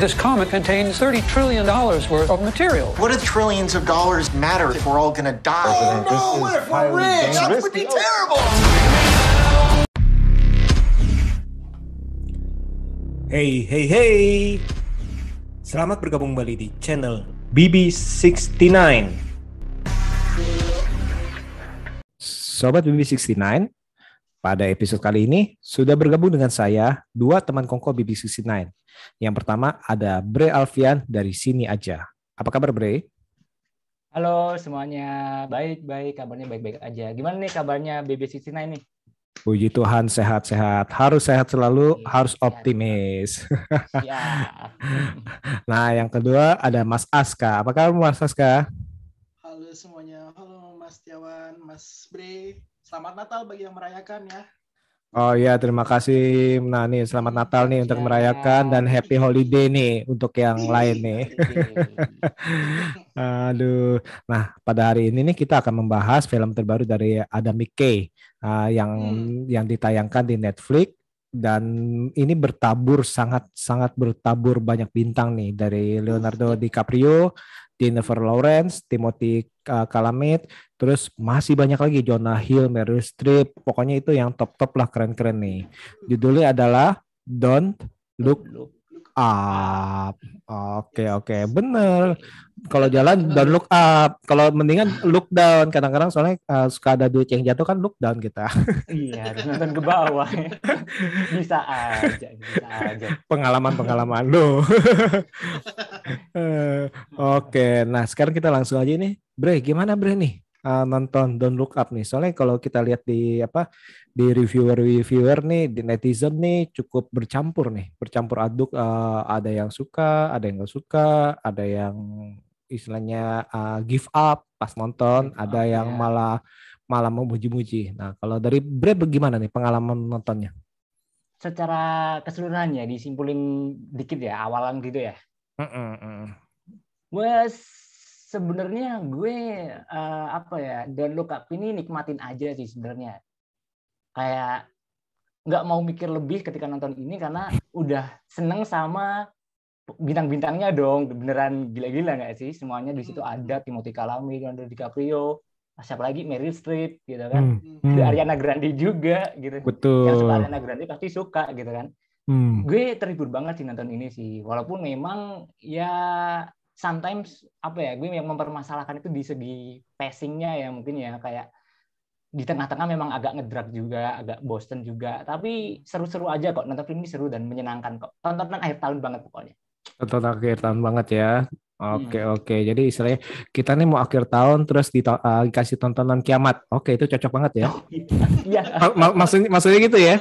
This comet contains $30 trillion worth of material. What do trillions of dollars matter if we're all gonna die? Oh no, what if we're rich? That would be terrible! Hey. Selamat bergabung kembali di channel BB69. Sobat BB69, pada episode kali ini sudah bergabung dengan saya dua teman kongko BB69. Yang pertama ada Bre Alfian dari Sini Aja. Apa kabar Bre? Halo semuanya, baik, kabarnya baik-baik aja. Gimana nih kabarnya BB69 nih? Puji Tuhan sehat-sehat, harus sehat selalu, harus optimis. Ya. Nah yang kedua ada Mas Aska. Apa kabar Mas Aska? Halo semuanya, halo Mas Tiawan, Mas Bre. Selamat Natal bagi yang merayakan ya. Oh ya, terima kasih. Nah nih, selamat Natal nih untuk merayakan dan happy holiday nih untuk yang lain nih. Aduh. Nah, pada hari ini nih kita akan membahas film terbaru dari Adam McKay yang ditayangkan di Netflix dan ini sangat bertabur banyak bintang nih dari Leonardo DiCaprio, Jennifer Lawrence, Timothy Chalamet, terus masih banyak lagi Jonah Hill, Meryl Streep, pokoknya itu yang top lah, keren-keren nih. Judulnya adalah Don't Look Up. Oke, bener. Kalau jalan don't look up, kalau mendingan look down. Kadang-kadang soalnya suka ada duit yang jatuh kan look down kita. Iya, harus nonton ke bawah. Bisa aja. Pengalaman lo. Oke, nah sekarang kita langsung aja nih. Bre, gimana Bre nih nonton Don't Look Up nih? Soalnya kalau kita lihat di reviewer nih, di netizen nih cukup bercampur aduk. Ada yang suka, ada yang nggak suka, ada yang istilahnya give up pas nonton, ada yang malah memuji-muji. Nah, kalau dari Bre bagaimana nih pengalaman nontonnya? Secara keseluruhannya disimpulin dikit ya, awalan gitu ya. Sebenarnya gue Don't Look Up ini nikmatin aja sih sebenarnya. Kayak nggak mau mikir lebih ketika nonton ini karena udah seneng sama bintang-bintangnya dong, beneran gila-gila nggak sih? Semuanya di situ ada Timothy Chalamet, Leonardo DiCaprio, siapa lagi Meryl Streep gitu kan, ada Ariana Grande juga gitu. Betul. Yang suka Ariana Grande pasti suka gitu kan. Gue terhibur banget sih nonton ini sih, walaupun memang ya sometimes gue yang mempermasalahkan itu di segi pacingnya ya mungkin ya, kayak di tengah-tengah memang agak ngedrag juga, agak bosen juga, tapi seru-seru aja kok, nonton film ini seru dan menyenangkan kok. Tontonan akhir tahun banget pokoknya. Tontonan akhir tahun banget ya. Oke. Jadi istilahnya kita nih mau akhir tahun terus dikasih tontonan kiamat. Oke, itu cocok banget ya. Iya. Maksudnya gitu ya.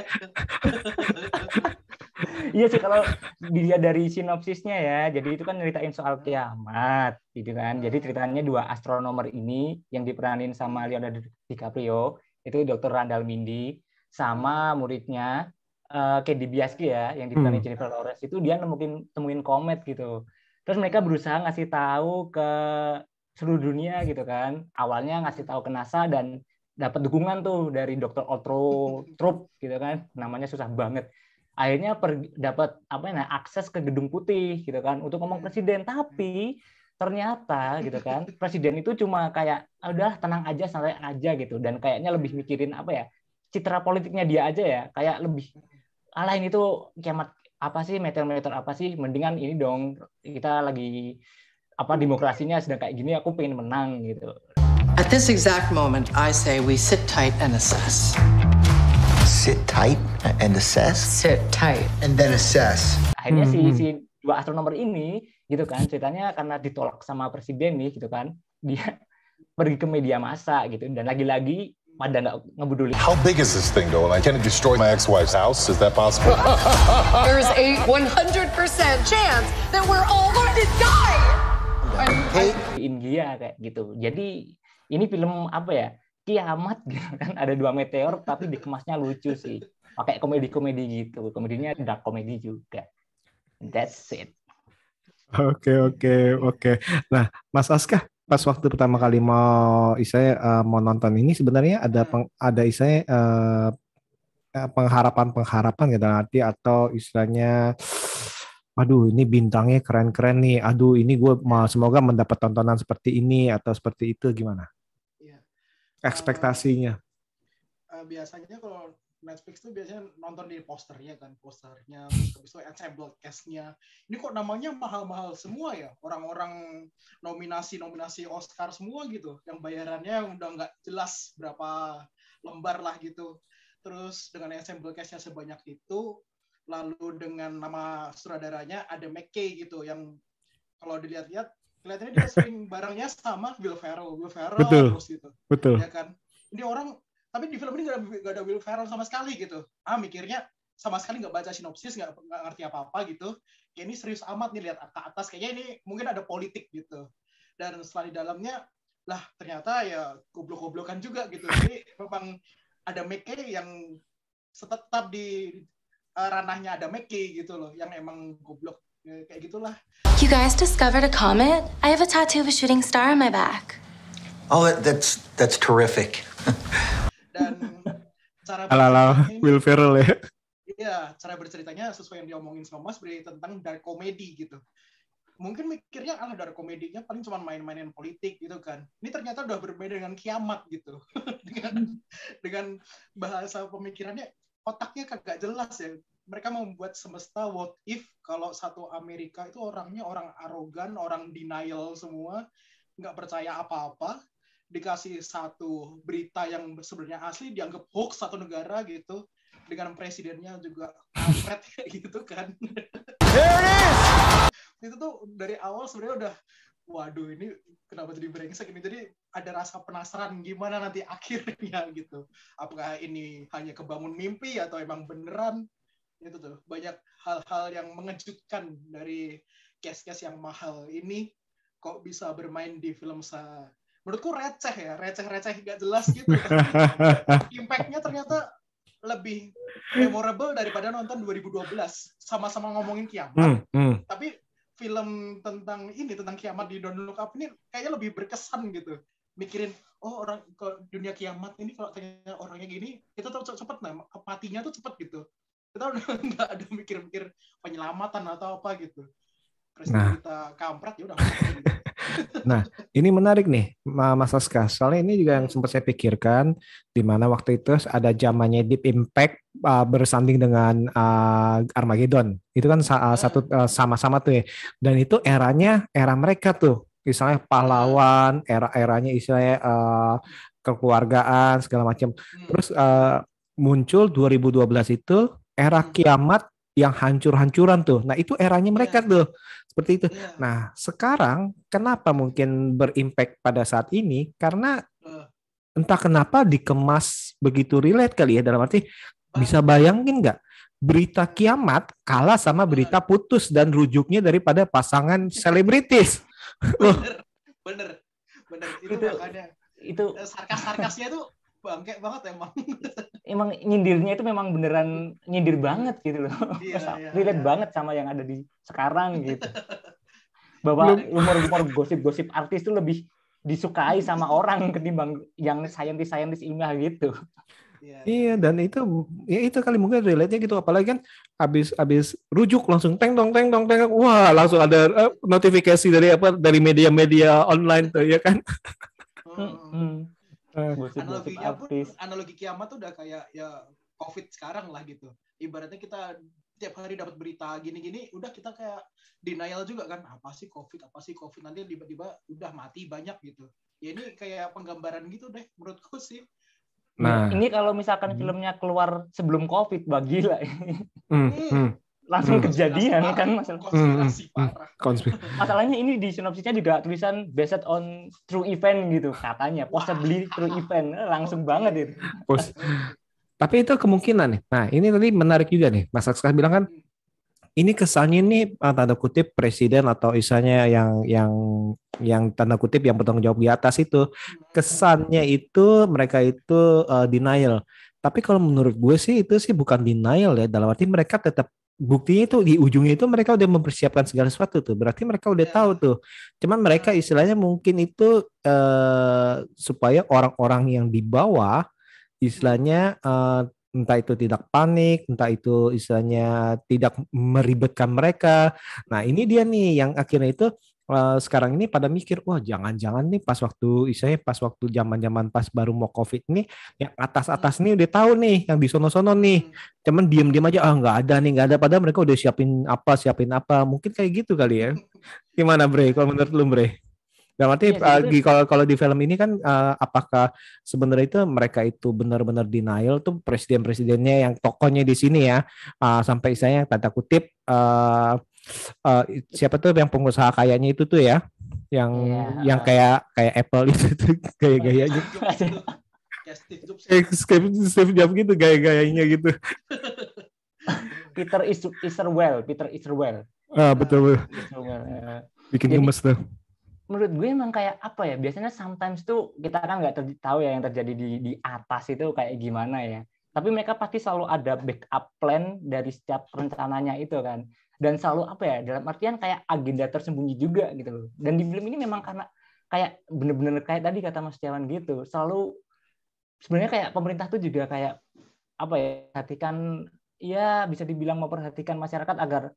Iya sih kalau dilihat dari sinopsisnya ya. Jadi itu kan nyeritain soal kiamat gitu kan. Jadi ceritanya dua astronomer ini yang diperanin sama Leonardo DiCaprio, itu Dr. Randall Mindy, sama muridnya Ken DiBiase ya, yang diperanin Jennifer Lawrence, itu dia temuin komet gitu. Terus mereka berusaha ngasih tahu ke seluruh dunia gitu kan. Awalnya ngasih tahu ke NASA dan dapat dukungan tuh dari Dr. Otto Trupp gitu kan. Namanya susah banget. Akhirnya dapat akses ke Gedung Putih gitu kan untuk ngomong presiden, tapi ternyata gitu kan presiden itu cuma kayak udah tenang aja, santai aja gitu, dan kayaknya lebih mikirin citra politiknya dia aja ya, kayak lebih ini tuh kiamat apa sih, meteor apa sih, mendingan ini dong, kita lagi demokrasinya sedang kayak gini, aku pengen menang gitu. At this exact moment I say we sit tight and assess. Sit tight and assess. Sit tight and then assess. Akhirnya si dua astronomer ini gitu kan, ceritanya karena ditolak sama presiden nih gitu kan, dia pergi ke media massa gitu, dan lagi-lagi pada nggak ngebuduli. How big is this thing though? Can it destroy my ex-wife's house? Is that possible? There's a 100% chance that we're all going to die. India kayak gitu. Jadi ini film kiamat gitu kan, ada dua meteor tapi dikemasnya lucu sih, pakai komedi-komedi gitu, komedinya dark comedy juga. That's it. Oke. Nah, Mas Aska, pas waktu pertama kali mau nonton ini sebenarnya ada pengharapan gitu nanti, atau istilahnya aduh ini bintangnya keren-keren nih, aduh ini gue semoga mendapat tontonan seperti ini atau seperti itu, gimana Iya. ekspektasinya? Biasanya kalau Netflix tuh biasanya nonton di posternya kan, posternya, terus habis itu ensemble cast-nya. Ini kok namanya mahal-mahal semua ya, orang-orang nominasi Oscar semua gitu, yang bayarannya udah nggak jelas berapa lembar lah gitu. Terus dengan ensemble cast-nya sebanyak itu, lalu dengan nama sutradaranya ada McKay gitu, yang kalau dilihat-lihat kelihatannya dia sering barengnya sama Will Ferrell Betul, terus gitu, betul. ya kan. Ini orang, tapi di film ini nggak ada Will Ferrell sama sekali gitu. Mikirnya sama sekali nggak baca sinopsis, nggak ngerti apa-apa gitu. Kayak ini serius amat nih, lihat ke atas, kayaknya ini mungkin ada politik gitu. Dan setelah di dalamnya, lah ternyata ya goblok-goblokan juga gitu. Jadi memang ada McKay yang tetap di ranahnya ada McKay gitu loh, yang emang goblok kayak gitulah. You guys discovered a comet? I have a tattoo of a shooting star on my back. Oh, that's terrific. Dan cara Ala-ala Will Ferrell ya. Iya, cara berceritanya sesuai yang diomongin sama Mas Bre tentang dark comedy gitu. Mungkin mikirnya dark komedinya paling cuma main-mainin politik gitu kan. Ini ternyata udah berbeda dengan kiamat gitu. dengan bahasa pemikirannya, otaknya kagak jelas ya. Mereka membuat semesta what if kalau satu Amerika itu orangnya orang arogan, orang denial semua, nggak percaya apa-apa, dikasih satu berita yang sebenarnya asli dianggap hoax satu negara gitu, dengan presidennya juga kampret kayak gitu kan. Itu tuh dari awal sebenarnya udah, waduh ini kenapa jadi brengsek ini. Jadi ada rasa penasaran gimana nanti akhirnya gitu. Apakah ini hanya kebangun mimpi atau emang beneran? Itu tuh banyak hal-hal yang mengejutkan dari cast-cast yang mahal ini, kok bisa bermain di film menurutku receh gak jelas gitu. Impact-nya ternyata lebih memorable daripada nonton 2012 sama-sama ngomongin kiamat. Tapi film tentang kiamat di Don't Look Up ini kayaknya lebih berkesan gitu. Mikirin, orang kalau dunia kiamat ini kalau ternyata orangnya gini, kita tuh cepet matinya tuh cepet gitu. Kita udah nggak ada mikir-mikir penyelamatan atau apa gitu. Presiden kita kampret ya udah. Nah, ini menarik nih, Mas Aska. Soalnya ini juga yang sempat saya pikirkan, di mana waktu itu ada zamannya Deep Impact bersanding dengan Armageddon. Itu kan sama-sama tuh ya. Dan itu era mereka tuh. Misalnya pahlawan, era-eranya istilahnya kekeluargaan, segala macam. Terus muncul 2012 itu era kiamat yang hancur-hancuran tuh. Nah, itu eranya mereka tuh. Seperti itu. Nah, sekarang kenapa mungkin berimpact pada saat ini? Karena entah kenapa dikemas begitu relate kali ya, dalam arti bisa bayangin nggak berita kiamat kalah sama berita putus dan rujuknya daripada pasangan selebritis. Bener. Itu makanya itu sarkas-sarkasnya tuh bangke banget emang. Emang nyindirnya itu memang beneran nyindir banget gitu loh. Relate banget sama yang ada di sekarang gitu. Bahwa humor-humor gosip-gosip artis itu lebih disukai sama orang ketimbang yang saintis-saintis ilmiah gitu. Iya, dan itu kali mungkin relate-nya gitu, apalagi kan habis rujuk langsung teng dong, wah langsung ada notifikasi dari media-media online tuh ya kan. Analogi kiamat tuh udah kayak ya COVID sekarang lah gitu. Ibaratnya kita tiap hari dapat berita gini-gini, udah kita kayak denial juga kan, apa sih COVID, nanti tiba-tiba udah mati banyak gitu. Ya ini kayak penggambaran gitu deh menurutku sih. Nah, ini kalau misalkan filmnya keluar sebelum COVID, gila. Langsung kejadian kan masalah. Masalahnya ini di sinopsisnya juga tulisan based on true event gitu katanya, possibly true event, langsung banget itu. Tapi itu kemungkinan nih. Nah, ini tadi menarik juga nih, Mas Aska bilang kan ini kesannya nih tanda kutip presiden atau isanya yang tanda kutip yang bertanggung jawab di atas itu kesannya itu mereka itu denial. Tapi kalau menurut gue sih itu sih bukan denial ya, dalam arti mereka tetap buktinya itu di ujungnya itu mereka udah mempersiapkan segala sesuatu tuh. Berarti mereka udah tahu tuh. Cuman mereka istilahnya mungkin itu supaya orang-orang yang di bawah istilahnya entah itu tidak panik, entah itu istilahnya tidak meribetkan mereka. Nah ini dia nih yang akhirnya itu sekarang ini pada mikir, wah jangan-jangan nih pas waktu istilahnya pas waktu zaman-zaman pas baru mau COVID nih, yang atas-atas nih udah tahu nih, yang di sono-sono nih, cuman diem-diem aja, nggak ada, padahal mereka udah siapin apa, mungkin kayak gitu kali ya. Gimana Bre, kalau menurut lu Bre? Nah, berarti kalau di film ini kan apakah sebenarnya itu mereka itu benar-benar denial tuh presiden-presidennya yang tokohnya di sini ya, sampai istilahnya tanda kutip siapa tuh yang pengusaha kayaknya itu tuh ya, yang kayak Apple itu tuh gaya-gayanya Steve Jobs gitu gaya-gayanya gitu. Peter Easterwell. Betul. Bikin gemes tuh. Menurut gue emang kayak apa ya, biasanya sometimes tuh kita kan nggak tahu ya yang terjadi di atas itu kayak gimana ya, tapi mereka pasti selalu ada backup plan dari setiap rencananya itu kan, dan selalu apa ya, dalam artian kayak agenda tersembunyi juga gitu loh. Dan di film ini memang karena kayak bener-bener kayak tadi kata Mas Tiawan gitu, selalu sebenarnya kayak pemerintah tuh juga kayak apa ya, perhatikan ya, bisa dibilang memperhatikan masyarakat agar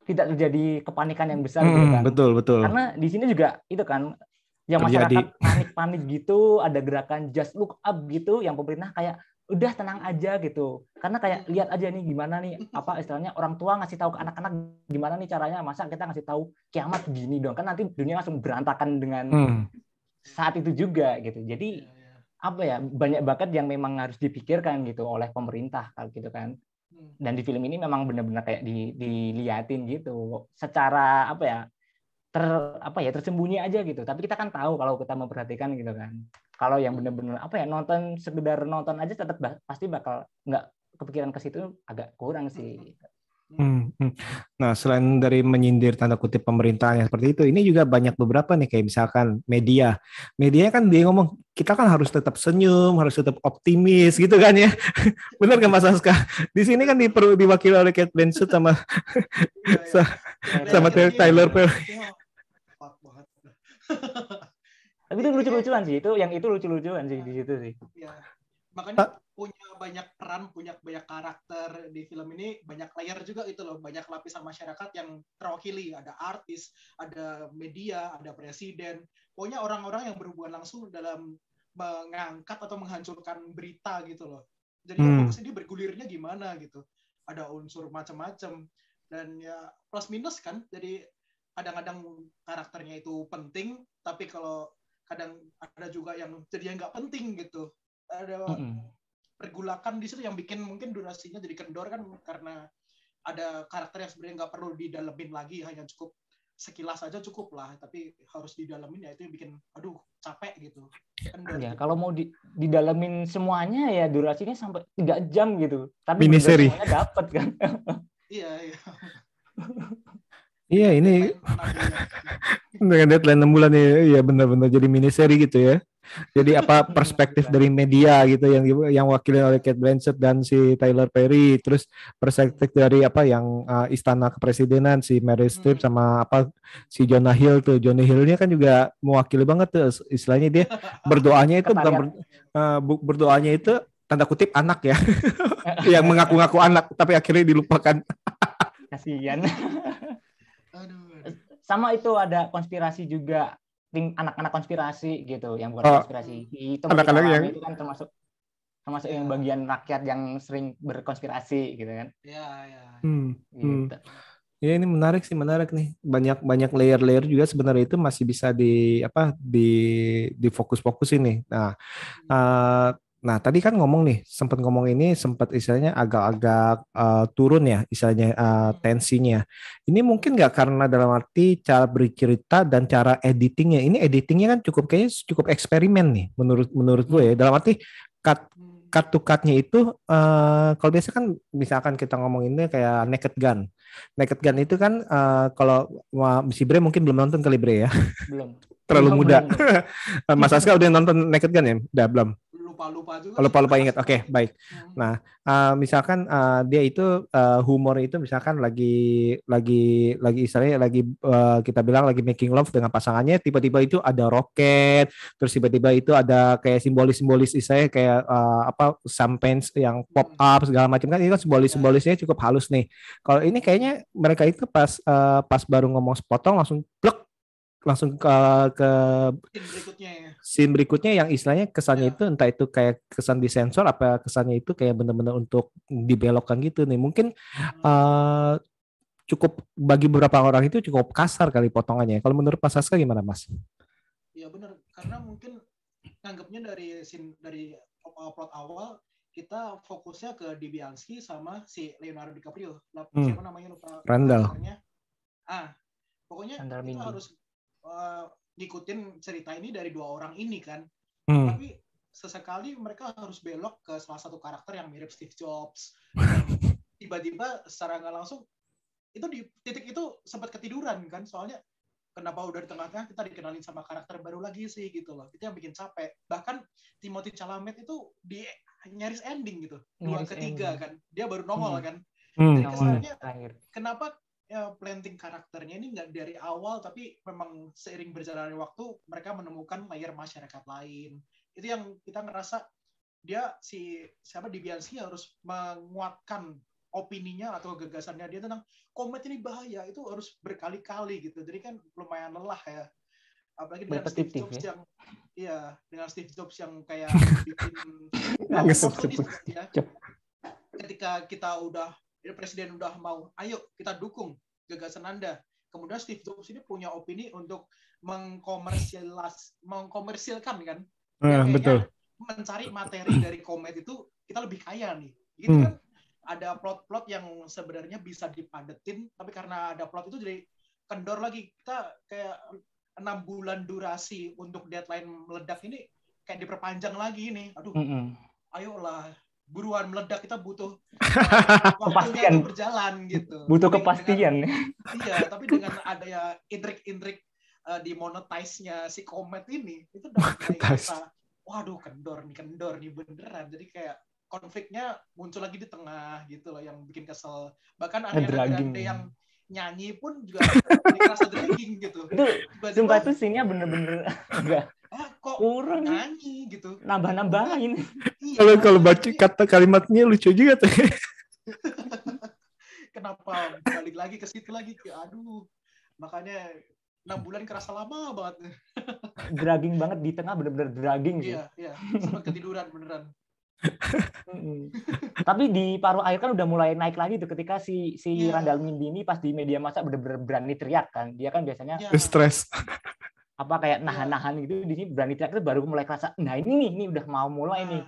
tidak terjadi kepanikan yang besar gitu kan. Betul. Karena di sini juga itu kan yang masyarakat panik-panik gitu, ada gerakan just look up gitu, yang pemerintah kayak udah tenang aja gitu. Karena kayak lihat aja nih gimana nih apa istilahnya, orang tua ngasih tahu ke anak-anak gimana nih caranya, masa kita ngasih tahu kiamat gini dong. Kan nanti dunia langsung berantakan dengan saat itu juga gitu. Jadi apa ya, banyak banget yang memang harus dipikirkan gitu oleh pemerintah gitu kan. Dan di film ini memang benar-benar kayak diliatin gitu secara apa ya, tersembunyi aja gitu, tapi kita kan tahu kalau kita memperhatikan gitu kan, kalau yang benar-benar apa ya, nonton sekedar nonton aja tetap pasti bakal nggak kepikiran ke situ, agak kurang sih. Nah, selain dari menyindir tanda kutip pemerintahan yang seperti itu, ini juga banyak beberapa nih, kayak misalkan media kan dia ngomong kita kan harus tetap senyum, harus tetap optimis gitu kan ya. Benar kan Mas Aska? Di sini kan diwakili oleh Cate Blanchett sama Tyler Perry. Tapi itu lucu-lucuan sih, itu lucu-lucuan sih di situ sih. Ya, makanya punya banyak peran, punya banyak karakter di film ini, banyak layer juga itu loh, banyak lapisan masyarakat yang terwakili, ada artis, ada media, ada presiden, pokoknya orang-orang yang berhubungan langsung dalam mengangkat atau menghancurkan berita gitu loh. Jadi fokus ini bergulirnya gimana gitu, ada unsur macam-macam, dan ya plus minus kan, jadi kadang-kadang karakternya itu penting, tapi kalau kadang ada juga yang jadi nggak penting gitu, ada pergulakan di situ yang bikin mungkin durasinya jadi kendor kan, karena ada karakter yang sebenarnya nggak perlu didalemin lagi, hanya cukup sekilas aja cukup lah, tapi harus didalemin, ya itu yang bikin aduh capek gitu, kendor. Ya, kalau mau didalemin semuanya ya durasinya sampai 3 jam gitu, tapi miniseri semuanya dapat kan. Iya. Iya, ini dengan deadline 6 bulan ya, benar-benar jadi miniseri gitu ya. Jadi apa perspektif dari media gitu yang wakilin oleh Cate Blanchett dan si Tyler Perry, terus perspektif dari apa yang istana kepresidenan si Meryl Streep sama apa si Jonah Hill tuh. Jonah Hill-nya kan juga mewakili banget tuh, istilahnya dia berdoanya itu bukan berdoanya itu tanda kutip anak ya. Yang mengaku-ngaku anak tapi akhirnya dilupakan. Kasihan. Sama itu ada konspirasi juga, tim anak-anak konspirasi gitu, yang bukan konspirasi itu, anak-anak yang itu kan termasuk yang bagian rakyat yang sering berkonspirasi gitu kan. Gitu. Ya ini menarik nih, banyak layer juga sebenarnya, itu masih bisa di fokus-fokusin nih. Nah tadi kan sempat istilahnya agak-agak turun ya istilahnya tensinya. Ini mungkin nggak karena dalam arti cara bercerita dan cara editingnya. Ini editingnya kan cukup eksperimen nih menurut gue ya. Dalam arti cut to cut-nya itu kalau biasa kan misalkan kita ngomonginnya kayak Naked Gun. Naked Gun itu kan kalau si Bre mungkin belum nonton kali Bre ya. Belum. Terlalu muda. Mas Aska udah nonton Naked Gun ya? Udah belum? lupa juga. Lupa ingat. Oke, baik. Nah, misalkan dia itu humor itu misalkan lagi istilahnya lagi kita bilang lagi making love dengan pasangannya, tiba-tiba itu ada roket, terus tiba-tiba itu ada kayak simbolis istilahnya kayak champagne yang pop up segala macam kan, itu kan simbolisnya cukup halus nih. Kalau ini kayaknya mereka itu pas baru ngomong sepotong langsung plek, langsung ke scene berikutnya yang istilahnya kesannya itu entah itu kayak kesan disensor apa kesannya itu kayak benar-benar untuk dibelokkan gitu nih. Mungkin cukup bagi beberapa orang itu cukup kasar kali potongannya. Kalau menurut Mas Saska gimana, Mas? Ya benar, karena mungkin nganggapnya dari plot awal kita fokusnya ke Dibianski sama si Leonardo DiCaprio. Siapa namanya lupa. Randall. Pokoknya kita harus ngikutin cerita ini dari dua orang ini kan. Tapi sesekali mereka harus belok ke salah satu karakter yang mirip Steve Jobs. Tiba-tiba secara nggak langsung itu di titik itu sempat ketiduran kan, soalnya kenapa udah di tengah-tengah kita dikenalin sama karakter baru lagi sih gitu loh. Itu yang bikin capek. Bahkan Timothée Chalamet itu di nyaris ending gitu. Dua ketiga kan. Dia baru nongol kan. Jadi kesannya kenapa planting karakternya ini nggak dari awal, tapi memang seiring berjalannya waktu mereka menemukan layer masyarakat lain. Itu yang kita ngerasa dia Dibianski harus menguatkan opininya atau gagasannya dia tentang komet ini bahaya, itu harus berkali-kali gitu. Jadi kan lumayan lelah ya. Apalagi dengan Steve Jobs dengan Steve Jobs yang kayak bikin ketika kita presiden udah mau, ayo kita dukung gagasan Anda. Kemudian Steve Jobs ini punya opini untuk mengkomersilkan kan. Betul. Mencari materi dari komet itu kita lebih kaya nih. Gitu kan. Ada plot-plot yang sebenarnya bisa dipadetin, tapi karena ada plot itu jadi kendor lagi. Kita kayak 6 bulan durasi untuk deadline meledak ini kayak diperpanjang lagi nih. Aduh, ayolah. Buruan meledak, kita butuh waktunya untuk berjalan gitu. Butuh kepastian. Iya, tapi dengan ada intrik-intrik di monetize-nya si komet ini, itu udah merasa, waduh kendor nih beneran. Jadi kayak konfliknya muncul lagi di tengah gitu loh, yang bikin kesel. Bahkan ada yang nyanyi pun juga dirasa dragging gitu. Itu sumpah itu scene-nya bener-bener enggak kok kurang nyanyi gitu. Nambah-nambahin. Kalau baca kata kalimatnya lucu juga tuh. Kenapa balik lagi ke situ lagi? Aduh. Makanya 6 bulan kerasa lama banget. Dragging banget di tengah, bener-bener dragging sih. Iya. Sempat ketiduran beneran. Tapi di paruh akhir kan udah mulai naik lagi tuh ketika si Randall Mindy ini pas di media massa bener-bener berani teriak kan. Dia kan biasanya stres. Apa kayak nahan-nahan gitu, di sini berani teriak itu baru mulai kerasa. Nah ini udah mau mulai nih.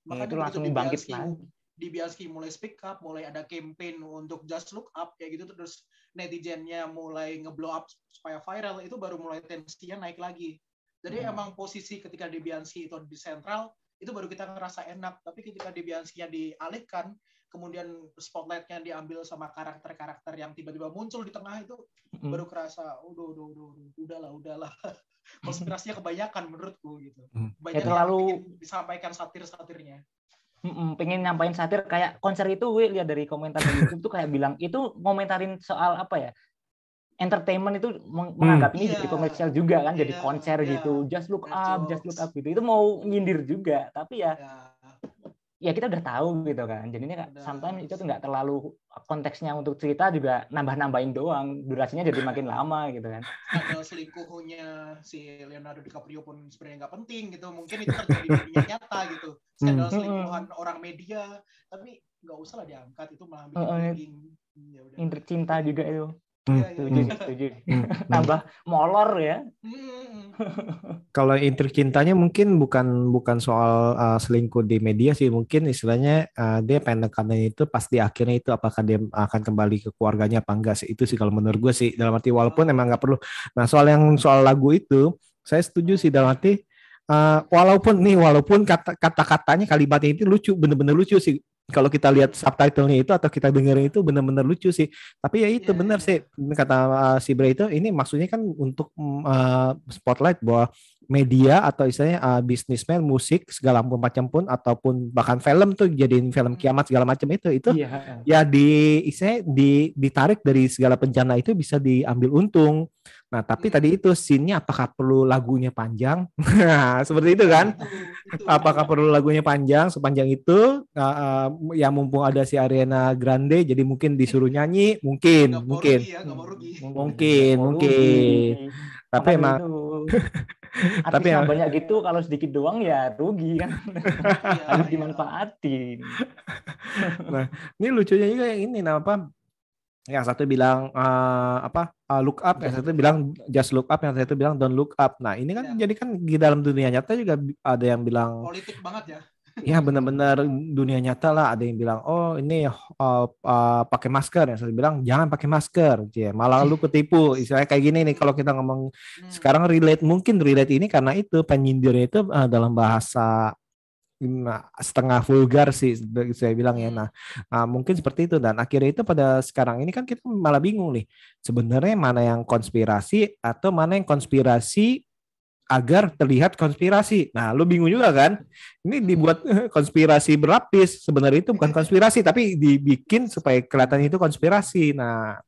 Makanya itu langsung bangkit lagi. Dibianski mulai speak up, mulai ada campaign untuk just look up kayak gitu, terus netizennya mulai ngeblow up supaya viral, itu baru mulai tensinya naik lagi. Jadi emang posisi ketika Dibianski itu di sentral itu baru kita ngerasa enak, tapi ketika Dibianski-nya dialihkan, kemudian spotlight-nya diambil sama karakter-karakter yang tiba-tiba muncul di tengah itu, baru kerasa, udahlah. Konspirasinya kebanyakan menurutku gitu. Banyak yang disampaikan satir-satirnya. Pengen nyampain satir kayak konser itu, gue lihat dari komentar di YouTube tuh kayak bilang itu ngomentarin soal apa ya? Entertainment itu menganggap ini jadi komersial juga kan, jadi konser gitu, just look up gitu. Itu mau nyindir juga, tapi ya kita udah tahu gitu kan. Jadinya sometimes itu tuh nggak terlalu konteksnya untuk cerita, juga nambah-nambahin doang, durasinya jadi makin lama gitu kan. Skandal selingkuhnya si Leonardo DiCaprio pun sebenarnya nggak penting gitu, mungkin itu terjadi di dunia nyata gitu. Skandal selingkuhan orang media, tapi nggak usah lah diangkat, itu malah bikin intrik cinta juga itu. Setuju. Nambah molor ya. Kalau intrik cintanya mungkin bukan soal selingkuh di media sih, mungkin istilahnya dia pengen nekanin itu pas di akhirnya itu apakah dia akan kembali ke keluarganya apa enggak sih, itu sih kalau menurut gue sih, dalam arti walaupun emang nggak perlu. Nah soal lagu itu saya setuju sih, dalam arti walaupun kata-katanya kalimatnya itu lucu, bener-bener lucu sih. kalau kita lihat subtitlenya itu atau kita dengerin itu benar-benar lucu sih. Tapi ya itu benar sih kata si Bray itu, ini maksudnya kan untuk spotlight bahwa media atau istilahnya bisnismen, musik segala macam pun ataupun bahkan film tuh jadiin film kiamat segala macam itu ya istilahnya ditarik dari segala bencana itu bisa diambil untung. Nah, tapi tadi itu scene-nya apakah perlu lagunya panjang? Nah, seperti itu kan? Apakah perlu lagunya panjang sepanjang itu? Ya mumpung ada si Ariana Grande, jadi mungkin disuruh nyanyi, mungkin. Tapi emang tapi yang banyak gitu, kalau sedikit doang ya rugi kan. Harus dimanfaatin. Nah, ini lucunya juga yang ini apa? Yang satu bilang look up, yang satu bilang just look up, yang satu bilang don't look up. Nah, ini kan jadi kan di dalam dunia nyata juga ada yang bilang politik banget ya. Ya benar-benar dunia nyata lah, ada yang bilang oh ini pakai masker, yang saya bilang jangan pakai masker, malah lu ketipu, istilahnya kayak gini nih kalau kita ngomong sekarang mungkin relate ini karena itu penyindirnya itu dalam bahasa setengah vulgar sih saya bilang ya. Nah, mungkin seperti itu dan akhirnya itu pada sekarang ini kan kita malah bingung nih sebenarnya mana yang konspirasi atau mana yang konspirasi agar terlihat konspirasi. Nah, lu bingung juga kan? Ini dibuat konspirasi berlapis. Sebenarnya itu bukan konspirasi, tapi dibikin supaya kelihatan itu konspirasi. Nah,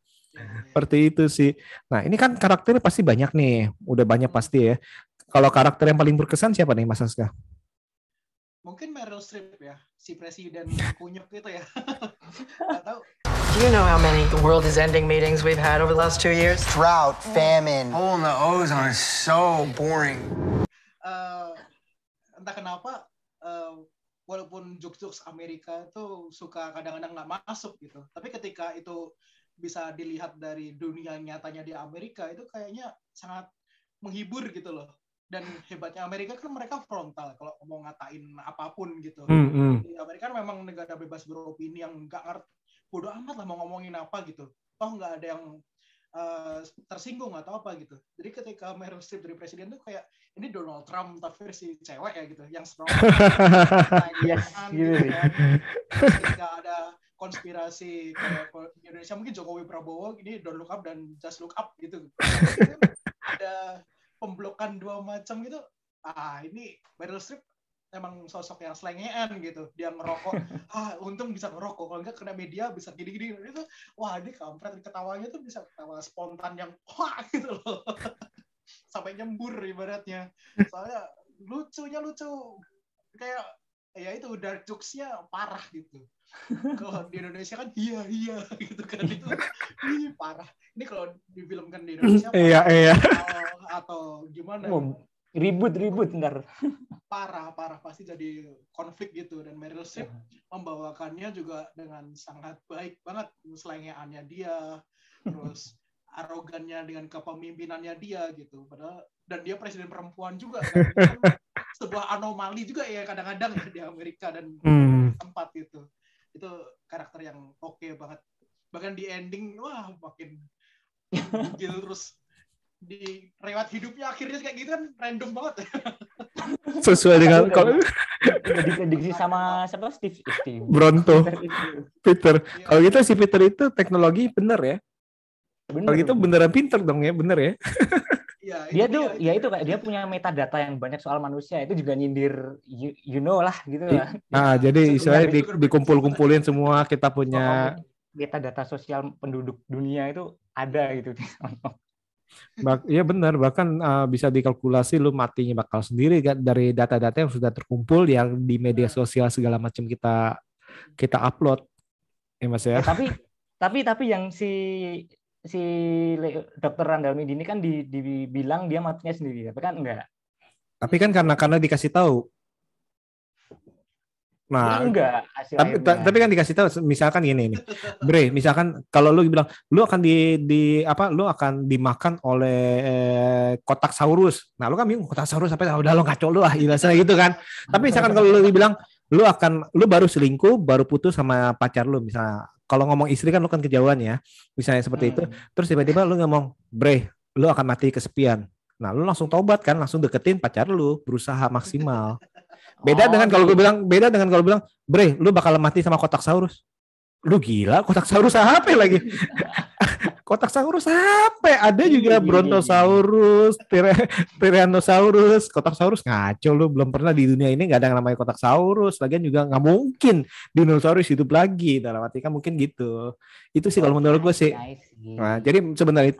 seperti itu sih. Nah, ini kan karakternya pasti banyak nih. Udah banyak pasti ya. Kalau karakter yang paling berkesan siapa nih, Mas Aska? Mungkin Meryl Streep ya, si presiden kunyuk itu ya. Nggak tahu. Do you know how many world is ending meetings we've had over the last 2 years? Drought, famine. Hole in the ozone is so boring. Entah kenapa, walaupun jokes-jokes Amerika itu suka kadang-kadang nggak masuk gitu. Tapi ketika itu bisa dilihat dari dunia nyatanya di Amerika, itu kayaknya sangat menghibur gitu loh. Dan hebatnya Amerika kan mereka frontal kalau mau ngatain apapun gitu. Di Amerika kan memang negara bebas beropini yang nggak ngerti, bodoh amat lah mau ngomongin apa gitu. Toh nggak ada yang tersinggung atau apa gitu. Jadi ketika Meryl Streep dari presiden tuh kayak ini Donald Trump tapi versi cewek ya gitu, yang strong. Ketika ada konspirasi kayak di Indonesia mungkin Jokowi Prabowo, ini don't look up dan just look up gitu. Ada pemblokan dua macam gitu. Ini Meryl Streep emang sosok yang selengean gitu. Dia ngerokok, untung bisa ngerokok. Kalau enggak kena media bisa gini-gini. Itu, wah ini kampret, ketawanya tuh bisa ketawa spontan yang wah gitu loh. Sampai nyembur ibaratnya. Soalnya lucunya lucu. Kayak ya itu dark jokes-nya parah gitu. Kalau di Indonesia kan iya gitu kan, itu parah. Ini kalau difilmkan di Indonesia iya. Atau gimana? Ribut ntar. Parah pasti jadi konflik gitu. Dan Meryl Streep membawakannya juga dengan sangat baik banget, selengeannya dia, terus arogannya dengan kepemimpinannya dia gitu. Padahal dan dia presiden perempuan juga kan. Sebuah anomali juga ya kadang-kadang di Amerika dan tempat itu. Itu karakter yang oke banget. Bahkan di ending wah makin gil, terus di lewat hidupnya akhirnya kayak gitu kan random banget. Sesuai dengan kalau diprediksi sama siapa, Steve Bronto Peter. Kalau gitu si Peter itu teknologi bener ya. Kalau gitu beneran pinter dong ya, bener ya. Dia tuh ya itu kayak dia punya metadata yang banyak soal manusia, itu juga nyindir you know lah gitu lah. Nah, jadi istilahnya dikumpul-kumpulin semua, kita punya metadata sosial penduduk dunia itu ada gitu. Iya benar, bahkan bisa dikalkulasi lu matinya bakal sendiri kan dari data-data yang sudah terkumpul yang di media sosial segala macam kita upload. Ya Mas ya. Tapi yang si Dr. Randall ini kan dibilang dia matinya sendiri, tapi kan enggak. Tapi kan karena dikasih tahu. Nah, enggak. Tapi kan dikasih tahu, misalkan gini nih, Bre, misalkan kalau lu bilang lu akan lu akan dimakan oleh kotak saurus. Nah, lu kan bingung kotak saurus apa? Udah lo ngaco lu lah, ilasnya gitu kan. Tapi misalkan kalau lu dibilang lu baru selingkuh, baru putus sama pacar lu misalnya. Kalau ngomong istri kan lu kan kejauhan ya. Misalnya seperti itu. Terus tiba-tiba lu ngomong, "Bre, lu akan mati kesepian." Nah, lu langsung tobat kan, langsung deketin pacar lu, berusaha maksimal. Beda dengan kalau gue bilang, Bre, lu bakal mati sama Kotaksaurus. Lu gila, Kotaksaurus apa lagi? Kotaksaurus apa? Ada juga Brontosaurus, Tyrannosaurus, Kotaksaurus ngaco lu, belum pernah di dunia ini nggak ada yang namanya Kotaksaurus. Lagian juga nggak mungkin dinosaurus hidup lagi. Dalam arti kan mungkin gitu. Itu sih kalau menurut gue sih. Nah, jadi sebenarnya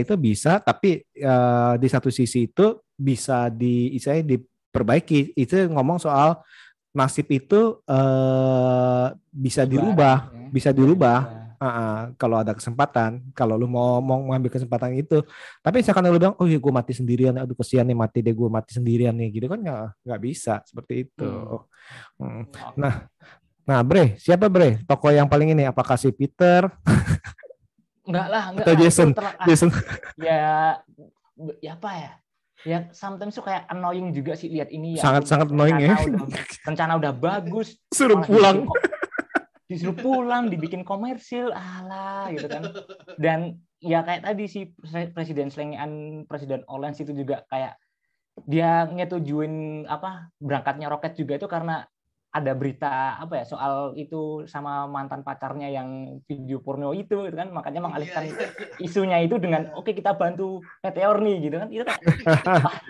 itu bisa, tapi di satu sisi itu bisa diperbaiki. Itu ngomong soal nasib itu bisa dirubah. Kalau ada kesempatan, kalau lu mau mengambil kesempatan itu. Tapi misalkan lu bilang, oh iya gue mati sendirian, aduh kesian nih mati deh, gue mati sendirian nih, gitu kan nggak bisa seperti itu. Nah Bre, siapa Bre tokoh yang paling ini? Apakah si Peter? Enggak lah. Atau Jason? Ya apa ya? Ya sometimes tuh kayak annoying juga sih lihat ini ya. Sangat annoying ya. Rencana udah bagus, disuruh pulang, dibikin komersil, alah gitu kan. Dan ya kayak tadi si Presiden Orange itu juga kayak dia nyetujuin berangkatnya roket juga itu karena ada berita soal itu sama mantan pacarnya yang video porno itu kan, makanya mengalihkan isunya itu dengan oke, kita bantu Meteor nih gitu kan. Itu kan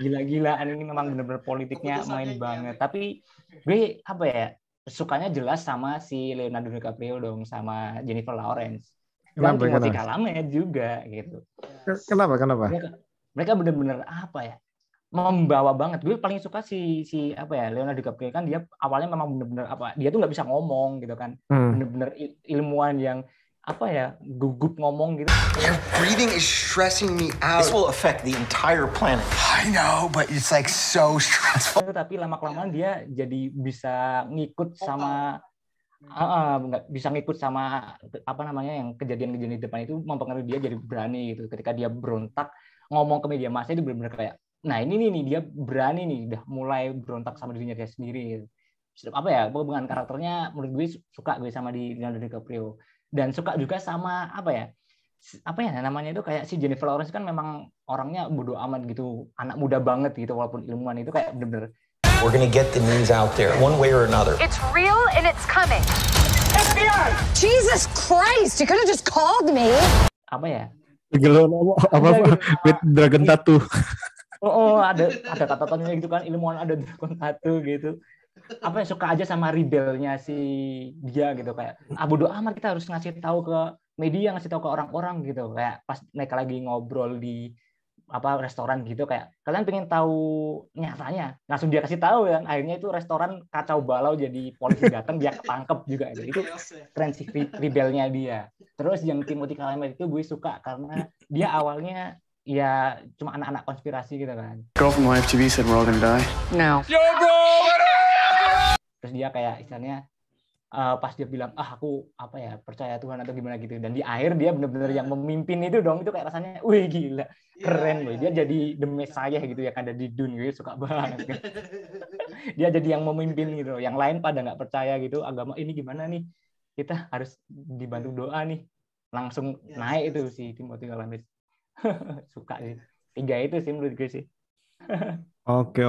gila-gilaan, ini memang benar-benar politiknya main banget. Tapi gue sukanya jelas sama si Leonardo DiCaprio dong, sama Jennifer Lawrence dan Timothée Chalamet juga gitu. Kenapa? Mereka benar-benar membawa banget. Gue paling suka si Leonardo DiCaprio kan, dia awalnya memang benar-benar dia tuh nggak bisa ngomong gitu kan, benar-benar ilmuwan yang gugup ngomong gitu. Your breathing is stressing me out. This will affect the entire planet. I know, but it's like so stressful. Tapi lama-kelamaan dia jadi bisa ngikut sama yang kejadian-kejadian di depan itu mempengaruhi dia jadi berani gitu. Ketika dia berontak ngomong ke media massa itu benar-benar kayak, nah ini nih dia berani nih, udah mulai berontak sama dirinya dia sendiri gitu. Hubungan karakternya menurut gue suka gue sama di Leonardo DiCaprio. Dan suka juga sama namanya itu kayak si Jennifer Lawrence kan memang orangnya bodo amat gitu, anak muda banget gitu, walaupun ilmuwan itu kayak bener-bener. We're gonna get the news out there one way or another. It's real and it's coming. FBI! Jesus Christ, you could have just called me. With dragon tattoo. Ada kata-katanya gitu kan, ilmuwan ada dragon tattoo gitu. Suka aja sama rebelnya si dia gitu, kayak bodo amat, kita harus ngasih tahu ke media, ngasih tahu ke orang-orang gitu. Kayak pas mereka lagi ngobrol di restoran gitu, kayak kalian pengen tahu nyatanya, langsung dia kasih tahu kan. Akhirnya itu restoran kacau balau, jadi polisi datang dia ketangkep juga gitu. Itu keren sih rebelnya dia. Terus yang Timothée Chalamet itu gue suka karena dia awalnya ya cuma anak-anak konspirasi gitu kan. Girl from YFTV said we're all gonna die. No. Yo bro, terus dia kayak istilahnya pas dia bilang aku percaya Tuhan atau gimana gitu, dan di akhir dia benar-benar yang memimpin itu dong. Itu kayak rasanya wih gila, keren loh. Dia jadi the Messiah gitu yang ada di dunia, suka banget kan. Dia jadi yang memimpin gitu, yang lain pada nggak percaya gitu, agama ini gimana nih, kita harus dibantu doa nih, langsung naik itu si Timothée Chalamet. Suka sih 3 itu sih menurut gue sih. Oke.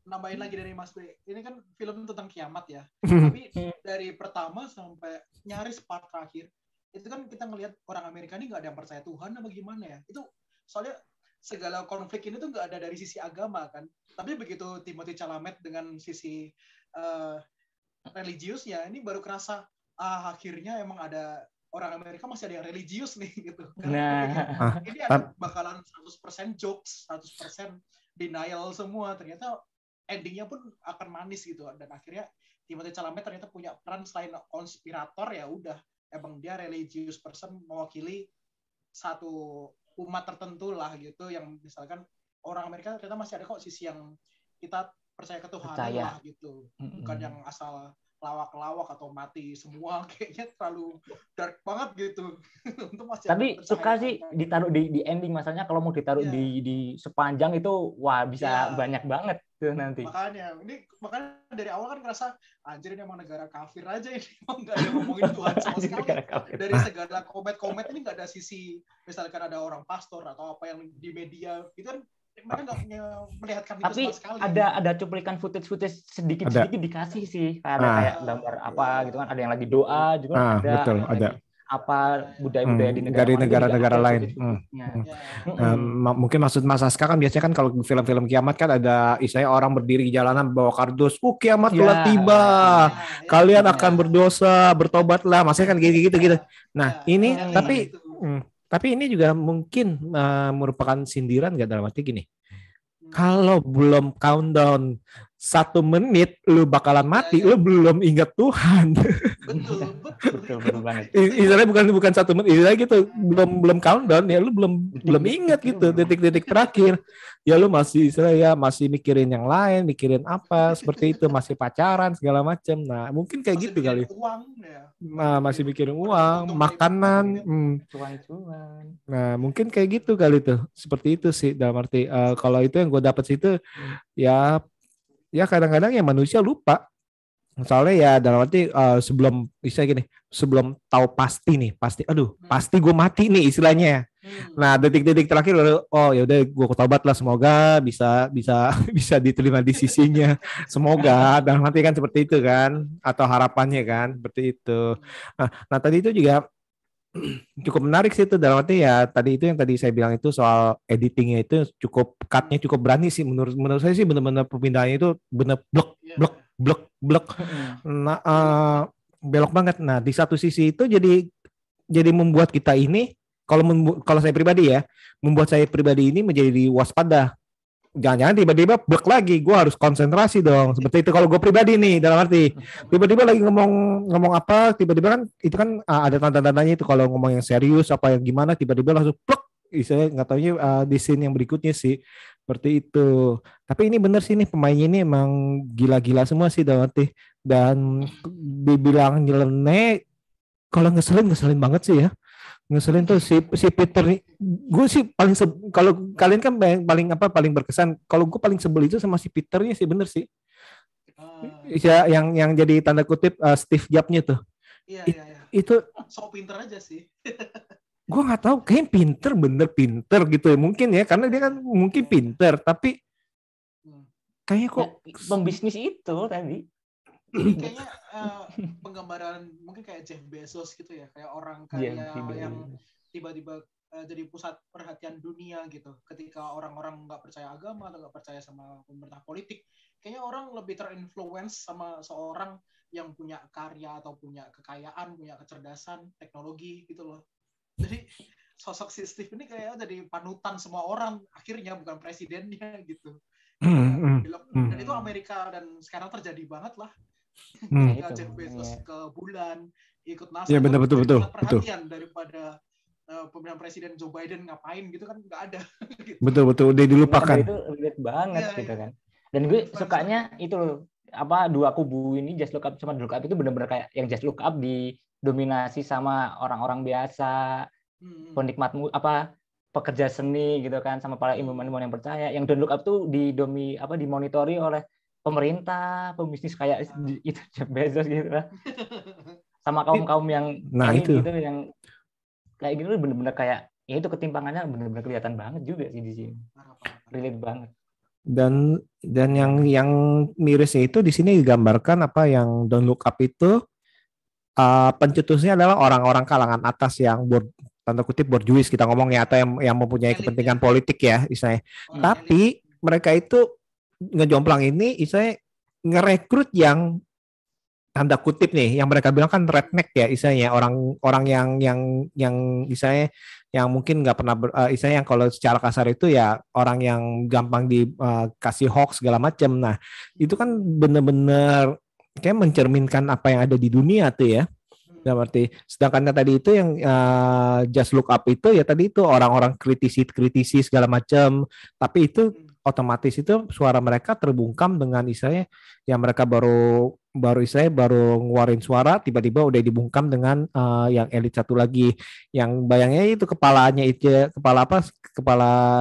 Nambahin lagi dari Mas B, ini kan film tentang kiamat ya, tapi dari pertama sampai nyaris part terakhir itu kan kita ngelihat orang Amerika ini nggak ada yang percaya Tuhan apa gimana ya. Itu soalnya segala konflik ini tuh nggak ada dari sisi agama kan, tapi begitu Timothée Chalamet dengan sisi religiusnya ini baru kerasa akhirnya emang ada orang Amerika masih ada yang religius nih gitu. Nah, ini bakalan 100% jokes, 100% denial semua, ternyata endingnya pun akan manis gitu. Dan akhirnya Timothée Chalamet ternyata punya peran selain konspirator, ya udah emang dia religious person, mewakili satu umat tertentu lah gitu, yang misalkan orang Amerika ternyata masih ada kok sisi yang kita percaya ke Tuhan lah gitu, bukan yang asal lawak-lawak atau mati semua, kayaknya terlalu dark banget gitu. Tapi suka sih ditaruh di ending, masalahnya kalau mau ditaruh di sepanjang itu wah bisa banyak banget tuh nanti. Makanya dari awal kan ngerasa anjir ini emang negara kafir aja, ini emang nggak ada ngomongin Tuhan sama sekali. Dari segala komet-komet ini nggak ada sisi misalkan ada orang pastor atau apa yang di media itu kan mereka nggak melihatkan itu Tapi sama sekali. ada cuplikan footage sedikit dikasih sih. Ada kayak gambar apa gitu kan. Ada yang lagi doa juga ada. Betul, ada. Apa budaya-budaya di dari negara-negara lain. Ya. Mungkin maksud Mas Aska kan biasanya kan kalau film-film kiamat kan ada istilahnya orang berdiri di jalanan bawa kardus, kiamat telah tiba, kalian akan berdosa, bertobatlah, maksudnya kan gitu. Nah ini tapi ini juga mungkin merupakan sindiran nggak, dalam arti gini, kalau belum countdown 1 menit lu bakalan mati, lu belum ingat Tuhan. Betul banget. Istilahnya bukan 1 menit, istilahnya gitu, belum countdown ya, lu belum ingat gitu detik-detik terakhir. Ya lu masih masih mikirin yang lain, mikirin apa seperti itu, masih pacaran segala macam. Nah, mungkin kayak gitu kali. Nah, masih mikirin uang, makanan, cuan-cuan. Nah, mungkin kayak gitu kali tuh. Seperti itu sih dalam arti kalau itu yang gue dapat situ ya kadang-kadang ya manusia lupa. Soalnya ya dalam arti sebelum tahu pasti pasti gue mati nih istilahnya. Nah, detik-detik terakhir ya udah gue tobat lah, semoga bisa diterima di sisinya. Semoga dalam arti kan seperti itu kan, atau harapannya kan seperti itu. Nah tadi itu juga cukup menarik sih itu, dalam arti ya tadi itu yang tadi saya bilang itu soal editingnya itu cutnya cukup berani sih menurut saya sih, benar-benar perpindahannya itu benar blek. Nah, belok banget. Nah, di satu sisi itu jadi membuat kita ini, kalau saya pribadi ya, membuat saya pribadi ini menjadi waspada. Jangan-jangan tiba-tiba blek lagi, gue harus konsentrasi dong. Seperti itu kalau gue pribadi nih, dalam arti tiba-tiba lagi ngomong apa, tiba-tiba kan itu kan ada tanda-tandanya itu, kalau ngomong yang serius apa yang gimana, tiba-tiba langsung plek. Saya nggak tahu di scene yang berikutnya sih seperti itu. Tapi ini bener sih, nih pemainnya ini emang gila-gila semua sih dalam arti. Dan dibilang nyeleneh, kalau ngeselin banget sih ya. Ngeselin tuh si Peter nih. Gue sih kalau kalian kan paling berkesan. Kalau gue paling sebel itu sama si Peternya sih, bener sih. Yang jadi tanda kutip Steve Jobs-nya tuh. Iya. Itu so pinter aja sih. Gue nggak tahu, kayak bener pinter gitu ya, mungkin ya, karena dia kan mungkin pinter, tapi kayaknya kok pembisnis itu tadi. Kayaknya penggambaran mungkin kayak Jeff Bezos gitu ya, kayak orang kaya yang tiba-tiba jadi pusat perhatian dunia gitu. Ketika orang-orang nggak percaya agama atau nggak percaya sama pemerintah politik, kayaknya orang lebih terinfluence sama seorang yang punya karya atau punya kekayaan, punya kecerdasan, teknologi gitu loh. Jadi sosok si Steve ini kayak jadi panutan semua orang, akhirnya bukan presidennya gitu. Dan itu Amerika, dan sekarang terjadi banget lah. Jeff Bezos ke bulan, ikut NASA. Ya betul. Perhatian daripada pemilihan presiden Joe Biden ngapain gitu kan, nggak ada. Gitu. Betul, udah dilupakan. Itu relate banget gitu kan. Dan gue sukanya itu dua kubu ini, Just Look Up sama Look Up itu benar-benar kayak yang Just Look Up didominasi sama orang-orang biasa, penikmat pekerja seni gitu kan, sama para ilmuwan yang percaya. Yang Don't Look Up tuh dimonitori oleh pemerintah, pembisnis kayak itu Jeff Bezos gitu lah. Sama kaum yang itu gitu, yang kayak gitu benar-benar kayak ya itu ketimpangannya benar-benar kelihatan banget juga sih di sini. Relate banget. Dan yang mirisnya itu di sini digambarkan yang Don't Look Up itu pencetusnya adalah orang-orang kalangan atas yang tanda kutip borjuis kita ngomongnya, atau yang mempunyai kepentingan politik ya istilahnya. Tapi mereka itu ngejomplang ini istilahnya ngerekrut yang tanda kutip nih, yang mereka bilang kan redneck ya istilahnya, orang yang istilahnya yang mungkin nggak pernah istilahnya yang kalau secara kasar itu ya orang yang gampang dikasih hoax segala macam. Nah itu kan bener-bener kayak mencerminkan apa yang ada di dunia tuh ya. Dalam arti, sedangkan tadi itu yang Just Look Up itu ya tadi itu orang-orang kritisi segala macam, tapi itu otomatis itu suara mereka terbungkam dengan istilahnya yang mereka baru ngeluarin suara, tiba-tiba udah dibungkam dengan yang elit satu lagi, yang bayangnya itu kepala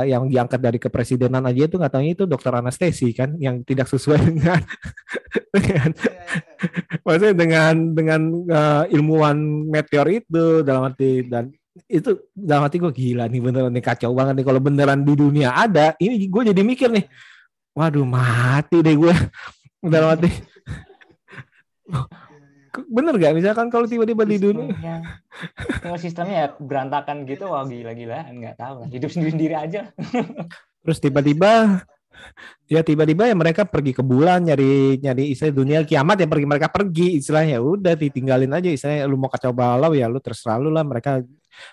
yang diangkat dari kepresidenan aja itu nggak tahunya itu dokter anestesi kan, yang tidak sesuai dengan maksudnya dengan ilmuwan meteor itu, dalam arti. Dan itu dalam hati gue gila nih beneran nih kacau banget nih kalau beneran di dunia ada ini gue jadi mikir nih waduh mati deh gue dalam hati bener gak misalkan kalau tiba-tiba di dunia sistemnya ya berantakan gitu wah gila-gilaan nggak tahu lah hidup sendiri-sendiri aja terus tiba-tiba ya mereka pergi ke bulan nyari istilah dunia kiamat ya mereka pergi istilahnya udah ditinggalin aja istilahnya lu mau kacau balau ya lu terserah lu lah mereka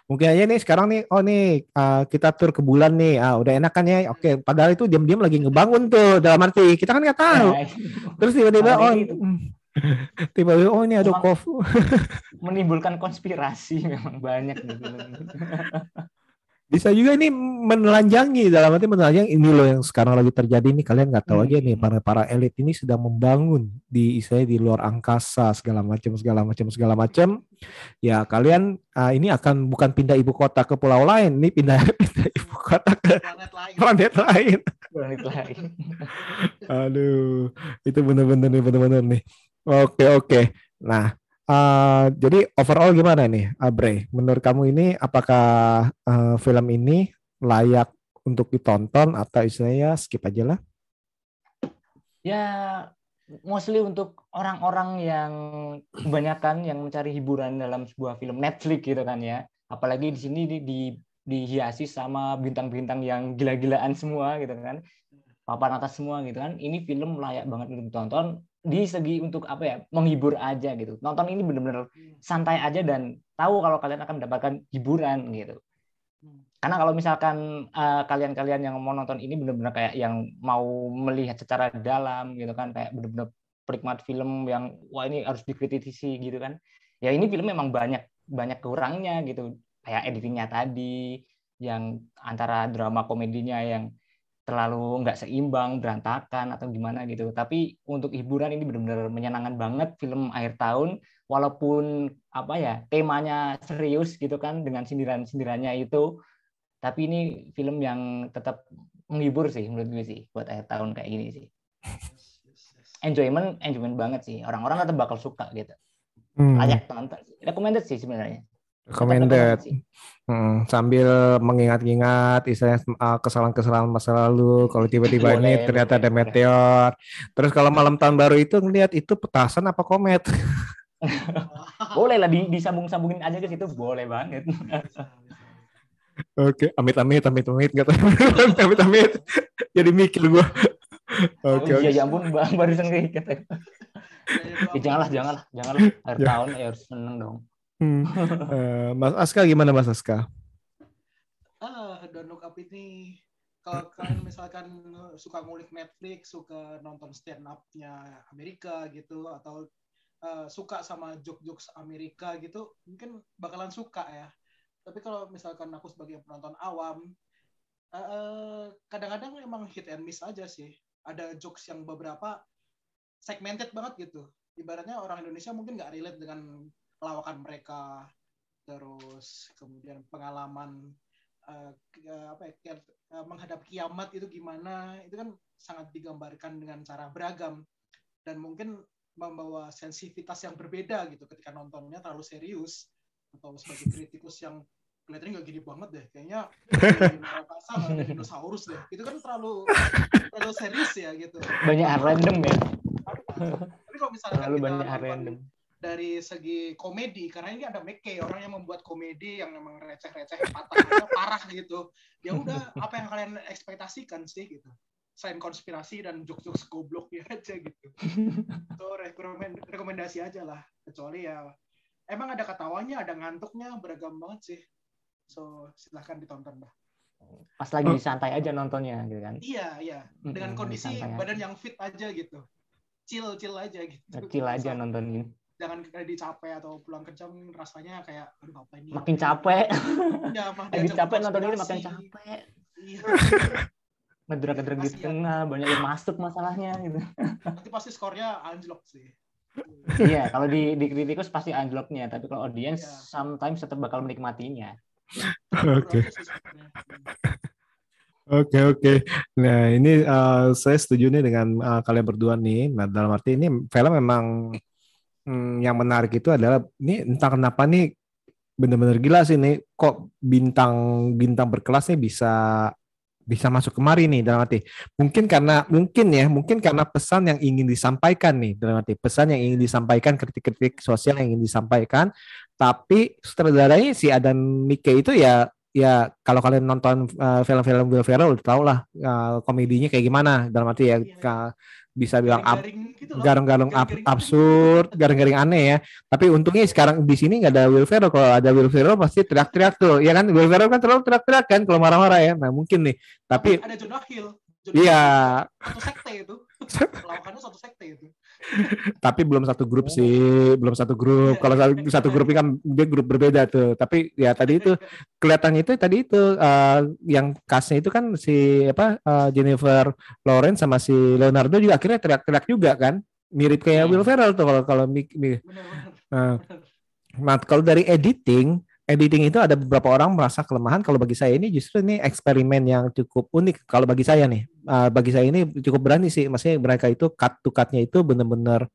mungkin aja nih sekarang nih kita tur ke bulan nih udah enak kan ya oke padahal itu diam-diam lagi ngebangun tuh dalam arti kita kan nggak tahu terus tiba-tiba ini ada menimbulkan konspirasi memang banyak gitu. Bisa juga ini menelanjangi dalam arti menelanjangi ini loh yang sekarang lagi terjadi nih kalian nggak tahu aja nih para elit ini sedang membangun di luar angkasa segala macam ya kalian ini akan bukan pindah ibu kota ke pulau lain ini pindah ibu kota ke planet lain. Aduh itu bener-bener nih oke nah jadi overall gimana nih, Bre? Menurut kamu ini apakah film ini layak untuk ditonton atau istilahnya skip aja lah? Ya, mostly untuk orang-orang yang kebanyakan yang mencari hiburan dalam sebuah film Netflix gitu kan ya. Apalagi di sini dihiasi sama bintang-bintang yang gila-gilaan semua gitu kan. Papan atas semua gitu kan. Ini film layak banget untuk ditonton. Di segi untuk menghibur aja gitu. Nonton ini benar-benar santai aja dan tahu kalau kalian akan mendapatkan hiburan gitu. Karena kalau misalkan kalian yang mau nonton ini benar-benar kayak yang mau melihat secara dalam gitu kan kayak benar-benar penikmat film yang wah ini harus dikritisi gitu kan. Ya ini film memang banyak kurangnya gitu. Kayak editingnya tadi yang antara drama komedinya yang terlalu nggak seimbang, berantakan atau gimana gitu. Tapi untuk hiburan ini benar-benar menyenangkan banget film akhir tahun, walaupun temanya serius gitu kan dengan sindiran-sindirannya itu. Tapi ini film yang tetap menghibur sih menurut gue sih buat akhir tahun kayak gini sih. Enjoyment banget sih. Orang-orang tetap bakal suka gitu. Layak tonton. Recommended sih sebenarnya. Recommended. Sambil mengingat-ingat istilahnya kesalahan-kesalahan masa lalu kalau tiba-tiba ini ternyata ada meteor. Terus kalau malam tahun baru itu ngelihat itu petasan apa komet. Boleh lah disambung-sambungin aja ke situ boleh banget. Oke, amit-amit enggak tahu. Amit-amit. Jadi mikir gua. Oke. Ya ampun barusan kayak kata. Janganlah akhir tahun ya harus seneng dong. Mas Aska gimana Mas Aska? Don't Look Up ini kalau kalian misalkan suka ngulik Netflix, suka nonton stand up-nya Amerika gitu atau suka sama jokes Amerika gitu, mungkin bakalan suka ya. Tapi kalau misalkan aku sebagai penonton awam, kadang-kadang emang hit and miss aja sih. Ada jokes yang beberapa segmented banget gitu. Ibaratnya orang Indonesia mungkin nggak relate dengan lawakan mereka, terus kemudian pengalaman menghadap kiamat itu gimana, itu kan sangat digambarkan dengan cara beragam dan mungkin membawa sensitivitas yang berbeda gitu ketika nontonnya terlalu serius atau sebagai kritikus yang kelihatannya nggak gini banget deh, kayaknya ada dinosaurus deh, itu kan terlalu serius ya gitu. Banyak random ya. Tapi kalau misalkan terlalu kita banyak random dari segi komedi, karena ini ada McKay, orang yang membuat komedi yang memang receh-receh patah parah gitu. Ya udah, apa yang kalian ekspektasikan sih gitu. Selain konspirasi dan jokes-jokes gobloknya aja gitu. So rekomendasi aja lah. Kecuali ya emang ada ketawanya, ada ngantuknya, beragam banget sih. So silahkan ditonton lah. Pas lagi santai aja nontonnya gitu kan. Iya. Dengan kondisi badan yang fit aja gitu. Chill aja gitu. Chill aja nontonin. Jangan capek atau pulang kerja rasanya kayak aduh apa ini makin capek ya, lagi capek nonton ini makin capek ngedrag di tengah banyak yang masuk masalahnya gitu nanti pasti skornya anjlok sih. Iya kalau di kritikus pasti anjloknya tapi kalau audience sometimes tetap bakal menikmatinya. Oke. Nah ini saya setuju nih dengan kalian berdua nih. Nah dalam arti ini film memang yang menarik itu adalah ini entah kenapa nih bener-bener gila sih nih. Kok bintang berkelas nih bisa masuk kemari nih dalam arti mungkin karena pesan yang ingin disampaikan nih dalam arti pesan yang ingin disampaikan, kritik-kritik sosial yang ingin disampaikan, tapi sutradaranya si Adam McKay itu ya kalau kalian nonton film-film Will Ferrell udah tau lah komedinya kayak gimana dalam arti ya bisa bilang garing-garing absurd, garing-garing aneh ya. Tapi untungnya sekarang di sini nggak ada Will Ferrell. Kalau ada Will Ferrell pasti teriak-teriak tuh, ya kan? Will Ferrell kan terlalu teriak-teriak kan kalau marah-marah ya. Nah mungkin nih. Tapi ada Jonah Hill. Iya. Satu sekte itu. Lawakannya satu sekte itu. Tapi belum satu grup sih, belum satu grup. Kalau satu grup ini kan dia grup berbeda tuh. Tapi ya tadi itu kelihatannya itu tadi itu yang castnya itu kan si Jennifer Lawrence sama si Leonardo juga akhirnya teriak-teriak juga kan, mirip kayak Will Ferrell tuh kalau nah kalau dari editing itu ada beberapa orang merasa kelemahan. Kalau bagi saya ini justru ini eksperimen yang cukup unik. Kalau bagi saya nih, bagi saya ini cukup berani sih. Maksudnya mereka itu cut to cut-nya itu benar-benar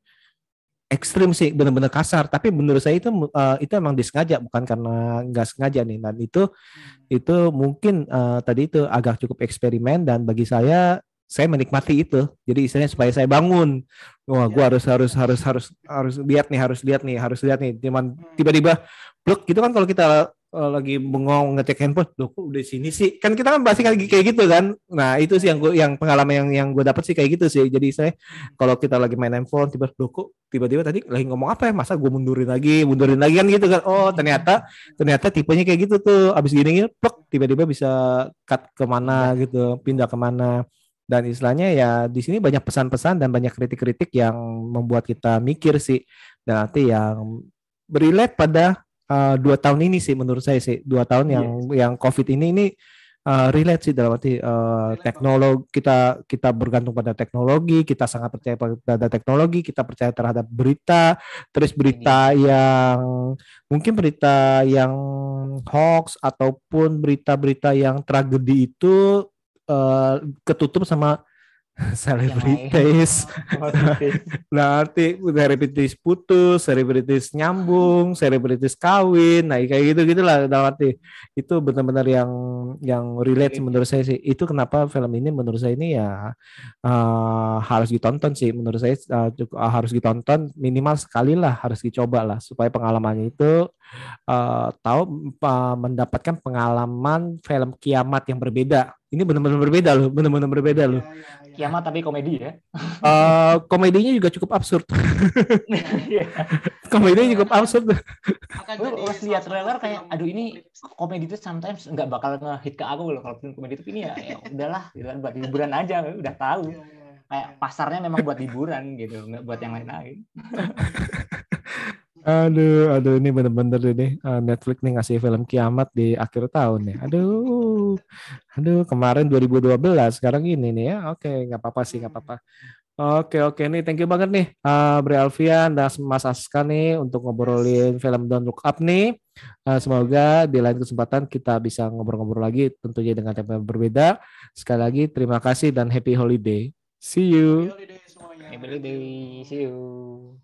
ekstrim sih, benar-benar kasar. Tapi menurut saya itu emang disengaja, bukan karena nggak sengaja nih. Dan itu mungkin tadi itu agak cukup eksperimen dan bagi saya menikmati itu. Jadi istilahnya supaya saya bangun. Wah, gue harus lihat nih. Cuman tiba-tiba blok gitu kan kalau kita lagi bengong ngecek handphone, loh kok udah sini sih? Kan kita kan pasti kayak gitu kan. Nah, itu sih yang pengalaman yang gue dapat sih kayak gitu sih. Jadi saya kalau kita lagi main handphone tiba-tiba tadi lagi ngomong apa ya? Masa gue mundurin lagi kan gitu kan. Oh, ternyata tipenya kayak gitu tuh. Abis gini blok tiba-tiba bisa cut kemana gitu, pindah kemana. Dan istilahnya ya di sini banyak pesan-pesan dan banyak kritik-kritik yang membuat kita mikir sih. Dan nanti yang berrelate pada 2 tahun ini sih menurut saya sih 2 tahun yang COVID ini relate sih dalam arti teknologi kita bergantung pada teknologi, kita sangat percaya pada teknologi, kita percaya terhadap berita, terus berita yang mungkin berita yang hoax ataupun berita-berita yang tragedi itu ketutup sama selebritis. Nanti selebritis putus, selebritis nyambung, selebritis kawin. Nah, kayak gitu-gitulah dalam arti. Itu benar-benar yang relate menurut saya sih. Itu kenapa film ini menurut saya ini ya harus ditonton sih. Menurut saya harus ditonton minimal sekali lah, harus dicoba lah supaya pengalamannya itu mendapatkan pengalaman film kiamat yang berbeda. Ini benar-benar berbeda loh. Kiamat tapi komedi ya. Komedinya juga cukup absurd. Komedinya cukup absurd. Pas lihat trailer kayak, aduh ini komedi itu sometimes nggak bakal nge-hit ke aku loh kalau film komedi itu ini ya udahlah, gitu, buat hiburan aja, udah tahu. Kayak pasarnya memang buat hiburan gitu, nggak buat yang lain-lain. Aduh ini bener-bener ini Netflix nih ngasih film kiamat di akhir tahun nih. Aduh kemarin 2012 sekarang ini nih ya. Oke, nggak apa-apa. Oke nih, thank you banget nih Bre Alfian dan Mas Aska nih untuk ngobrolin film Don't Look Up nih. Semoga di lain kesempatan kita bisa ngobrol-ngobrol lagi tentunya dengan tema berbeda. Sekali lagi terima kasih dan happy holiday. See you. Happy holiday, see you.